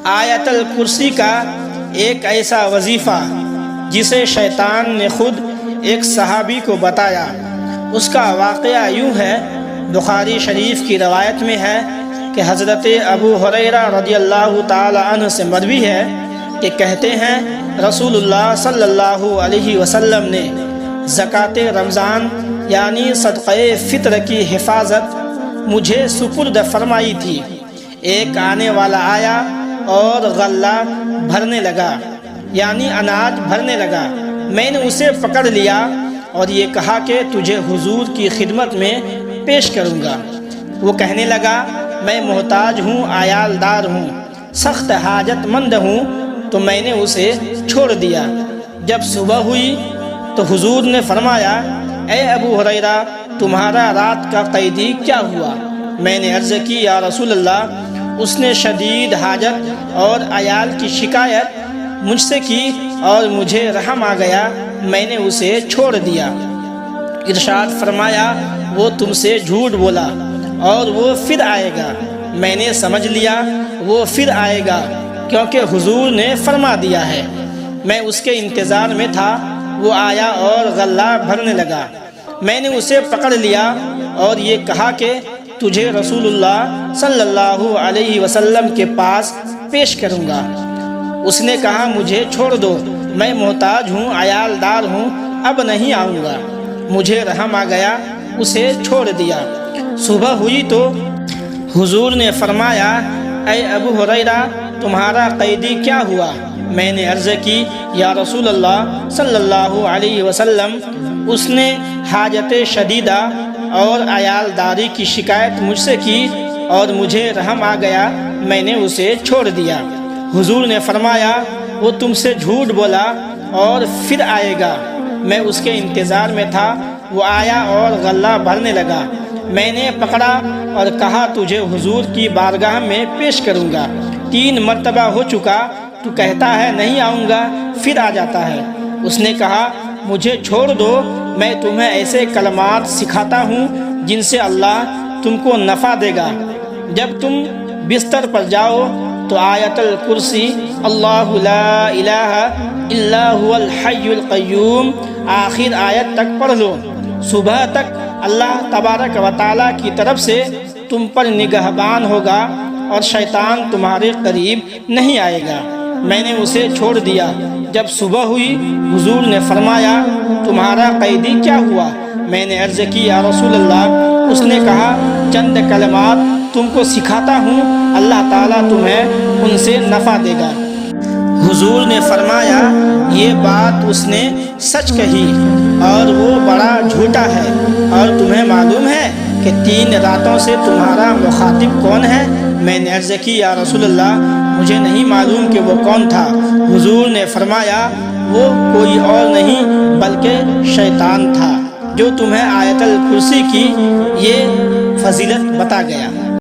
آیت الکرسی کا ایک ایسا وظیفہ جسے شیطان نے خود ایک صحابی کو بتایا، اس کا واقعہ یوں ہے۔ بخاری شریف کی روایت میں ہے کہ حضرت ابو ہریرہ رضی اللہ تعالی عنہ سے مروی ہے کہ کہتے ہیں رسول اللہ صلی اللہ علیہ وسلم نے زکوٰۃ رمضان یعنی صدقہ فطر کی حفاظت مجھے سپرد فرمائی تھی۔ ایک آنے والا آیا اور غلہ بھرنے لگا یعنی اناج بھرنے لگا۔ میں نے اسے پکڑ لیا اور یہ کہا کہ تجھے حضور کی خدمت میں پیش کروں گا۔ وہ کہنے لگا میں محتاج ہوں، عیال دار ہوں، سخت حاجت مند ہوں، تو میں نے اسے چھوڑ دیا۔ جب صبح ہوئی تو حضور نے فرمایا اے ابو ہریرہ تمہارا رات کا قیدی کیا ہوا؟ میں نے عرض کی یا رسول اللہ اس نے شدید حاجت اور عیال کی شکایت مجھ سے کی اور مجھے رحم آ گیا، میں نے اسے چھوڑ دیا۔ ارشاد فرمایا وہ تم سے جھوٹ بولا اور وہ پھر آئے گا۔ میں نے سمجھ لیا وہ پھر آئے گا کیونکہ حضور نے فرما دیا ہے۔ میں اس کے انتظار میں تھا، وہ آیا اور غلہ بھرنے لگا۔ میں نے اسے پکڑ لیا اور یہ کہا کہ تجھے رسول اللہ صلی اللہ علیہ وسلم کے پاس پیش کروں گا۔ اس نے کہا مجھے چھوڑ دو، میں محتاج ہوں، عیال دار ہوں، اب نہیں آؤں گا۔ مجھے رحم آ گیا، اسے چھوڑ دیا۔ صبح ہوئی تو حضور نے فرمایا اے ابو ہریرہ تمہارا قیدی کیا ہوا؟ میں نے عرض کی یا رسول اللہ صلی اللہ علیہ وسلم اس نے حاجت شدیدہ اور عیال داری کی شکایت مجھ سے کی اور مجھے رحم آ گیا، میں نے اسے چھوڑ دیا۔ حضور نے فرمایا وہ تم سے جھوٹ بولا اور پھر آئے گا۔ میں اس کے انتظار میں تھا، وہ آیا اور غلہ بھرنے لگا۔ میں نے پکڑا اور کہا تجھے حضور کی بارگاہ میں پیش کروں گا۔ 3 مرتبہ ہو چکا، تو کہتا ہے نہیں آؤں گا، پھر آ جاتا ہے۔ اس نے کہا مجھے چھوڑ دو، میں تمہیں ایسے کلمات سکھاتا ہوں جن سے اللہ تم کو نفع دے گا۔ جب تم بستر پر جاؤ تو آیت الکرسی اللہ لا الہ الا هو الحی القیوم آخر آیت تک پڑھ لو۔ صبح تک اللہ تبارک و تعالیٰ کی طرف سے تم پر نگہبان ہوگا اور شیطان تمہارے قریب نہیں آئے گا۔ میں نے اسے چھوڑ دیا۔ جب صبح ہوئی حضور نے فرمایا تمہارا قیدی کیا ہوا؟ میں نے عرض کی یا رسول اللہ اس نے کہا چند کلمات تم کو سکھاتا ہوں، اللہ تعالیٰ تمہیں ان سے نفع دے گا۔ حضور نے فرمایا یہ بات اس نے سچ کہی اور وہ بڑا جھوٹا ہے، اور تمہیں معلوم ہے کہ 3 راتوں سے تمہارا مخاطب کون ہے؟ میں نے عرض کی یا رسول اللہ مجھے نہیں معلوم کہ وہ کون تھا۔ حضور نے فرمایا وہ کوئی اور نہیں بلکہ شیطان تھا جو تمہیں آیت الکرسی کی یہ فضیلت بتا گیا۔